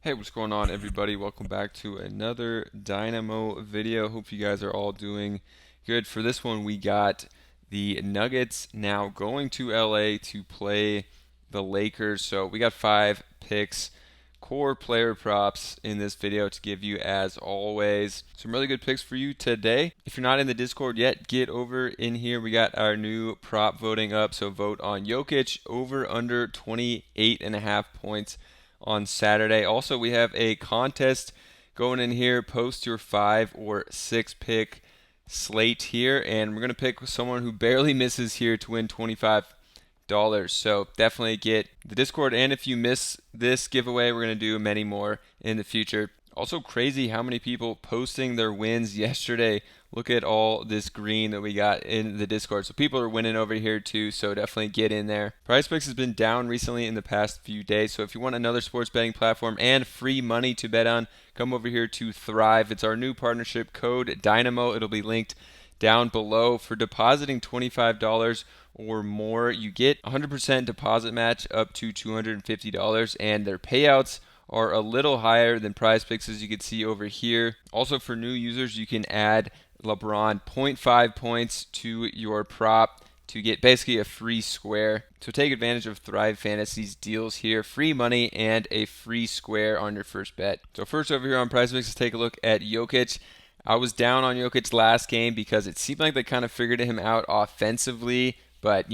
Hey, what's going on, everybody? Welcome back to another Dynamo video. Hope you guys are all doing good. For this one, we got the Nuggets now going to LA to play the Lakers. So we got 5 picks, core player props in this video to give you as always. Some really good picks for you today. If you're not in the Discord yet, get over in here. We got our new prop voting up. So vote on Jokic over under 28.5 points on Saturday. Also, we have a contest going in here. Post your 5 or 6 pick slate here, and we're going to pick someone who barely misses here to win $25. So definitely get the Discord, and if you miss this giveaway, we're going to do many more in the future. Also crazy how many people posting their wins yesterday. Look at all this green that we got in the Discord. So people are winning over here too, so definitely get in there. Prizepicks has been down recently in the past few days, so if you want another sports betting platform and free money to bet on, come over here to Thrive. It's our new partnership code Dynamo. It'll be linked down below. For depositing $25 or more, you get 100% deposit match up to $250, and their payouts are a little higher than Prizepicks, as you can see over here. Also, for new users, you can add LeBron zero point 0.5 points to your prop to get basically a free square. So take advantage of Thrive Fantasy's deals here. Free money and a free square on your first bet. So first over here on Prizepicks, let's take a look at Jokic. I was down on Jokic last game because it seemed like they kind of figured him out offensively. But,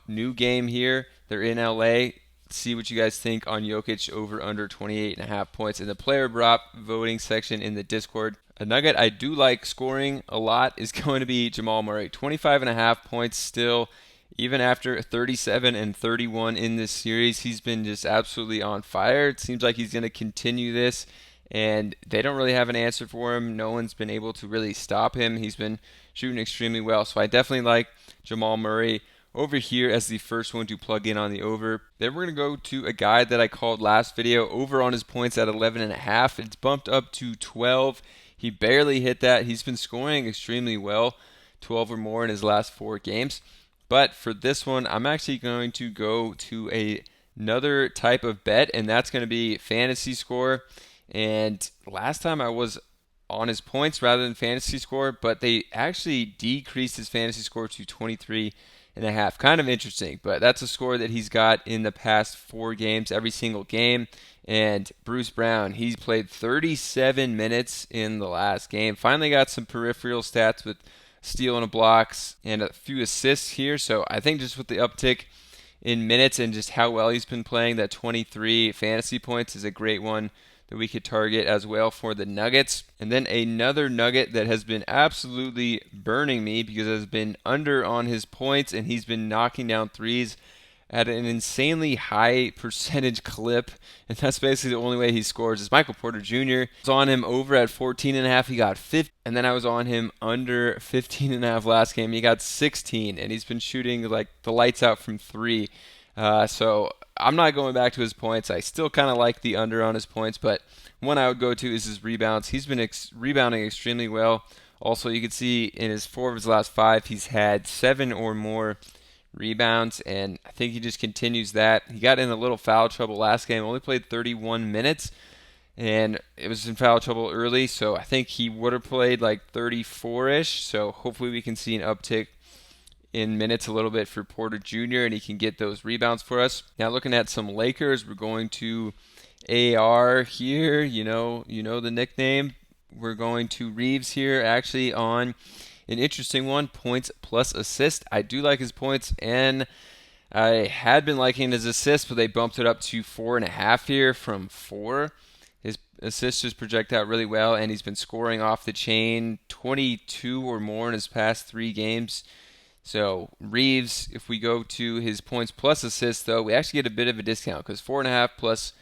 new game here. They're in LA. See what you guys think on Jokic over under 28.5 points in the player prop voting section in the Discord. A nugget I do like scoring a lot is going to be Jamal Murray. 25.5 points still, even after 37 and 31 in this series. He's been just absolutely on fire. It seems like he's going to continue this, and they don't really have an answer for him. No one's been able to really stop him. He's been shooting extremely well. So I definitely like Jamal Murray over here as the first one to plug in on the over. Then we're going to go to a guy that I called last video, over on his points at 11.5. It's bumped up to 12. He barely hit that. He's been scoring extremely well, 12 or more in his last 4 games. But for this one, I'm actually going to go to another type of bet, and that's going to be fantasy score. And last time I was on his points rather than fantasy score, but they actually decreased his fantasy score to 23.5. Kind of interesting, but that's a score that he's got in the past 4 games, every single game. And Bruce Brown, he's played 37 minutes in the last game. Finally got some peripheral stats with steal and blocks and a few assists here. So I think just with the uptick in minutes and just how well he's been playing, that 23 fantasy points is a great one that we could target as well for the Nuggets. And then another Nugget that has been absolutely burning me because it has been under on his points and he's been knocking down threes at an insanely high percentage clip, and that's basically the only way he scores, is Michael Porter Jr. I was on him over at 14.5, he got 50, and then I was on him under 15.5 last game, he got 16, and he's been shooting like the lights out from 3. So I'm not going back to his points. I still kind of like the under on his points, but one I would go to is his rebounds. He's been rebounding extremely well. Also, you can see in his 4 of his last 5, he's had 7 or more rebounds, and I think he just continues that. He got in a little foul trouble last game, only played 31 minutes, and it was in foul trouble early, so I think he would have played like 34-ish, so hopefully we can see an uptick in minutes a little bit for Porter Jr., and he can get those rebounds for us. Now looking at some Lakers, we're going to AR here, you know the nickname. We're going to Reeves here, actually on an interesting one, points plus assist. I do like his points, and I had been liking his assists, but they bumped it up to 4.5 here from 4. His assists just project out really well, and he's been scoring off the chain, 22 or more in his past 3 games. So Reeves, if we go to his points plus assists, though, we actually get a bit of a discount because 4.5 plus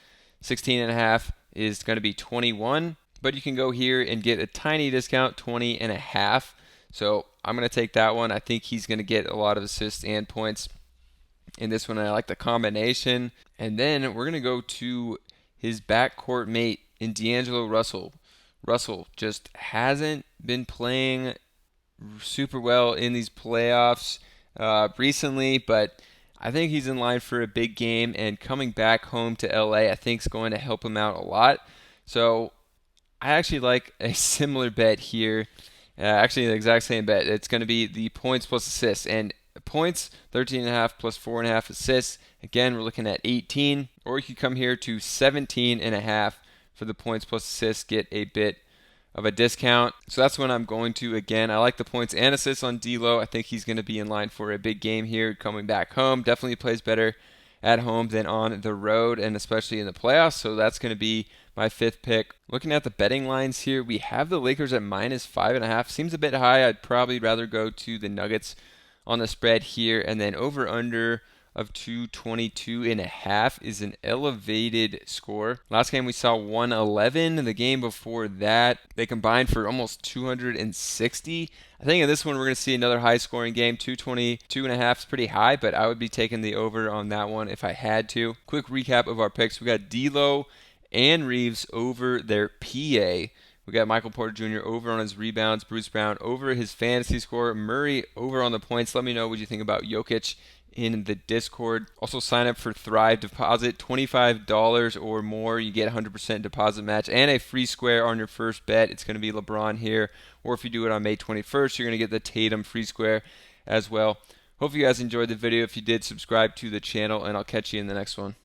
16.5 is going to be 21. But you can go here and get a tiny discount, 20.5. So I'm going to take that one. I think he's going to get a lot of assists and points in this one. I like the combination. And then we're going to go to his backcourt mate in D'Angelo Russell. Russell just hasn't been playing super well in these playoffs recently, but I think he's in line for a big game, and coming back home to LA, I think is going to help him out a lot. So I actually like a similar bet here. Actually, the exact same bet. It's going to be the points plus assists. And points, 13.5 plus 4.5 assists. Again, we're looking at 18. Or you could come here to 17.5 for the points plus assists, get a bit of a discount. So that's when I'm going to. Again, I like the points and assists on D'Lo. I think he's going to be in line for a big game here coming back home. Definitely plays better at home than on the road, and especially in the playoffs. So that's going to be my fifth pick. Looking at the betting lines here, we have the Lakers at -5.5. Seems a bit high. I'd probably rather go to the Nuggets on the spread here, and then over under of 222.5 is an elevated score. Last game we saw 111. The game before that, they combined for almost 260. I think in this one we're going to see another high scoring game. 222.5 is pretty high, but I would be taking the over on that one if I had to. Quick recap of our picks. We got D'Lo and Reeves over their PA. We got Michael Porter Jr. over on his rebounds, Bruce Brown over his fantasy score, Murray over on the points. Let me know what you think about Jokic in the Discord. Also sign up for Thrive Deposit, $25 or more. You get 100% deposit match and a free square on your first bet. It's going to be LeBron here. Or if you do it on May 21st, you're going to get the Tatum free square as well. Hope you guys enjoyed the video. If you did, subscribe to the channel, and I'll catch you in the next one.